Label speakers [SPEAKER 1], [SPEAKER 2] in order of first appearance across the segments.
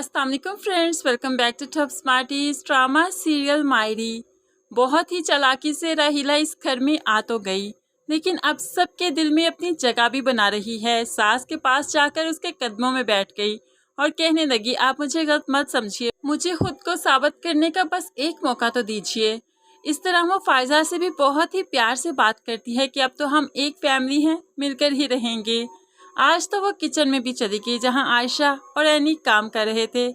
[SPEAKER 1] अस्सलाम वालेकुम friends, welcome back to top smarties. Drama serial Mayri. बहुत ही चालाकी से राहिला इस घर में आ तो गई, लेकिन अब सबके दिल में अपनी जगह भी बना रही है। सास के पास जाकर उसके कदमों में बैठ गई और कहने लगी, आप मुझे गलत मत समझिए, मुझे खुद को साबित करने का बस एक मौका तो दीजिए। इस तरह वो फायजा से भी बहुत ही प्यार से बात करती है कि अब तो हम एक फैमिली हैं, मिलकर ही रहेंगे। आज तो वो किचन में भी चली गई जहाँ आयशा और एनी काम कर रहे थे।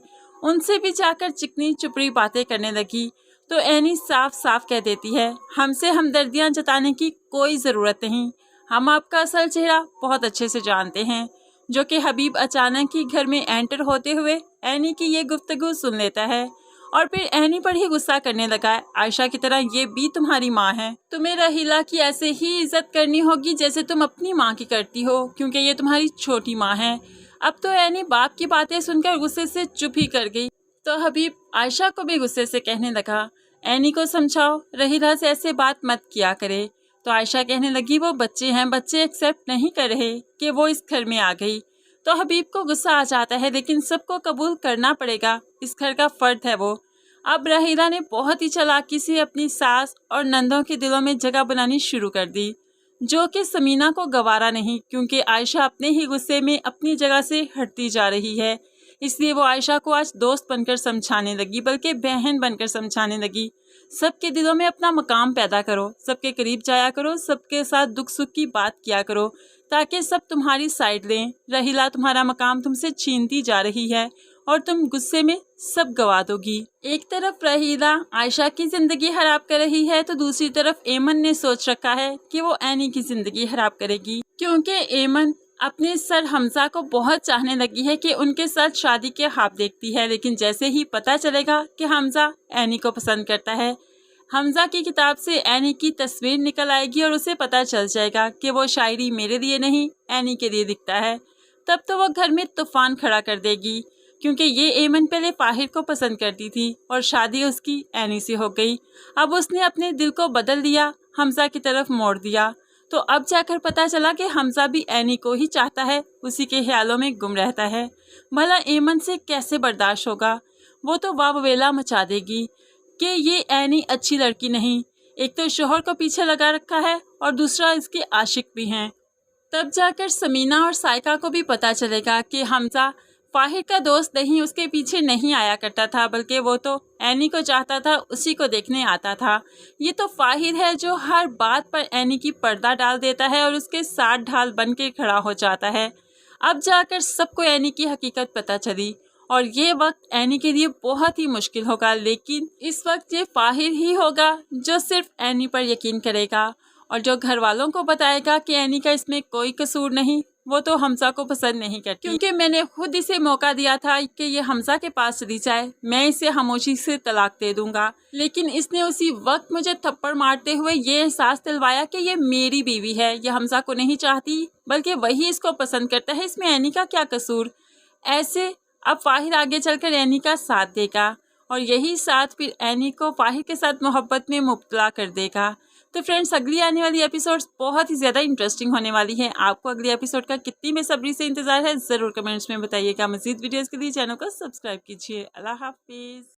[SPEAKER 1] उनसे भी जाकर चिकनी चुपड़ी बातें करने लगी तो एनी साफ साफ कह देती है, हमसे हमदर्दियाँ जताने की कोई ज़रूरत नहीं, हम आपका असल चेहरा बहुत अच्छे से जानते हैं। जो कि हबीब अचानक ही घर में एंटर होते हुए एनी की ये गुफ्तगू सुन लेता है और फिर एनी पर ही गुस्सा करने लगा है। आयशा की तरह ये भी तुम्हारी माँ है, तुम्हें राहिला की ऐसे ही इज्जत करनी होगी जैसे तुम अपनी माँ की करती हो, क्योंकि ये तुम्हारी छोटी माँ है। अब तो एनी बाप की बातें सुनकर गुस्से से चुप ही कर गई तो हबीब आयशा को भी गुस्से से कहने लगा, एनी को समझाओ, राहिला से ऐसे बात मत किया करे। तो आयशा कहने लगी, वो बच्चे हैं, बच्चे एक्सेप्ट नहीं कर रहे कि वो इस घर में आ गई। तो हबीब को गुस्सा आ जाता है, लेकिन सबको कबूल करना पड़ेगा, इस घर का फर्द है वो। अब राहिला ने बहुत ही चालाकी से अपनी सास और नंदों के दिलों में जगह बनानी शुरू कर दी, जो कि समीना को गवारा नहीं, क्योंकि आयशा अपने ही गुस्से में अपनी जगह से हटती जा रही है। इसलिए वो आयशा को आज दोस्त बनकर समझाने लगी, बल्कि बहन बनकर समझाने लगी। सबके दिलों में अपना मकाम पैदा करो, सबके करीब जाया करो, सबके साथ दुख सुख की बात किया करो, ताकि सब तुम्हारी साइड लें। राहिला तुम्हारा मकाम तुमसे छीनती जा रही है और तुम गुस्से में सब गवा दोगी। एक तरफ राहिला आयशा की जिंदगी खराब कर रही है तो दूसरी तरफ एमन ने सोच रखा है कि वो एनी की जिंदगी खराब करेगी, क्योंकि एमन अपने सर हमजा को बहुत चाहने लगी है कि उनके साथ शादी के ख्वाब देखती है। लेकिन जैसे ही पता चलेगा कि हमजा एनी को पसंद करता है, हमजा की किताब से एनी की तस्वीर निकल आएगी और उसे पता चल जाएगा कि वो शायरी मेरे लिए नहीं एनी के लिए लिखता है, तब तो वो घर में तूफान खड़ा कर देगी, क्योंकि ये एमन पहले फाहिर को पसंद करती थी और शादी उसकी एनी से हो गई। अब उसने अपने दिल को बदल दिया, हमजा की तरफ मोड़ दिया। तो अब जाकर पता चला कि हमजा भी एनी को ही चाहता है, उसी के ख्यालों में गुम रहता है। भला एमन से कैसे बर्दाश्त होगा, वो तो वावेला मचा देगी कि ये एनी अच्छी लड़की नहीं, एक तो शोहर को पीछे लगा रखा है और दूसरा इसके आशिक भी हैं। तब जाकर समीना और साइका को भी पता चलेगा कि हमजा फाहिर का दोस्त नहीं, उसके पीछे नहीं आया करता था, बल्कि वो तो एनी को चाहता था, उसी को देखने आता था। ये तो फाहिर है जो हर बात पर एनी की पर्दा डाल देता है और उसके साथ ढाल बन के खड़ा हो जाता है। अब जाकर सबको एनी की हकीकत पता चली और ये वक्त एनी के लिए बहुत ही मुश्किल होगा, लेकिन इस वक्त ये फाहिर ही होगा जो सिर्फ एनी पर यकीन करेगा और जो घर वालों को बताएगा कि एनी का इसमें कोई कसूर नहीं, वो तो हमजा को पसंद नहीं करती, क्योंकि मैंने खुद इसे मौका दिया था कि ये हमजा के पास चली जाए, मैं इसे खामोशी से तलाक दे दूंगा। लेकिन इसने उसी वक्त मुझे थप्पड़ मारते हुए ये एहसास दिलवाया कि ये मेरी बीवी है, ये हमजा को नहीं चाहती बल्कि वही इसको पसंद करता है, इसमें एनी का क्या कसूर। ऐसे अब फाहिर आगे चलकर एनी का साथ देगा और यही साथ फिर एनी को फाहिर के साथ मोहब्बत में मुब्तला कर देगा। तो फ्रेंड्स, अगली आने वाली एपिसोड्स बहुत ही ज़्यादा इंटरेस्टिंग होने वाली है। आपको अगली एपिसोड का कितनी बेसब्री से इंतजार है, ज़रूर कमेंट्स में बताइएगा। मज़ीद वीडियोस के लिए चैनल को सब्सक्राइब कीजिए। अल्लाह हाफिज़।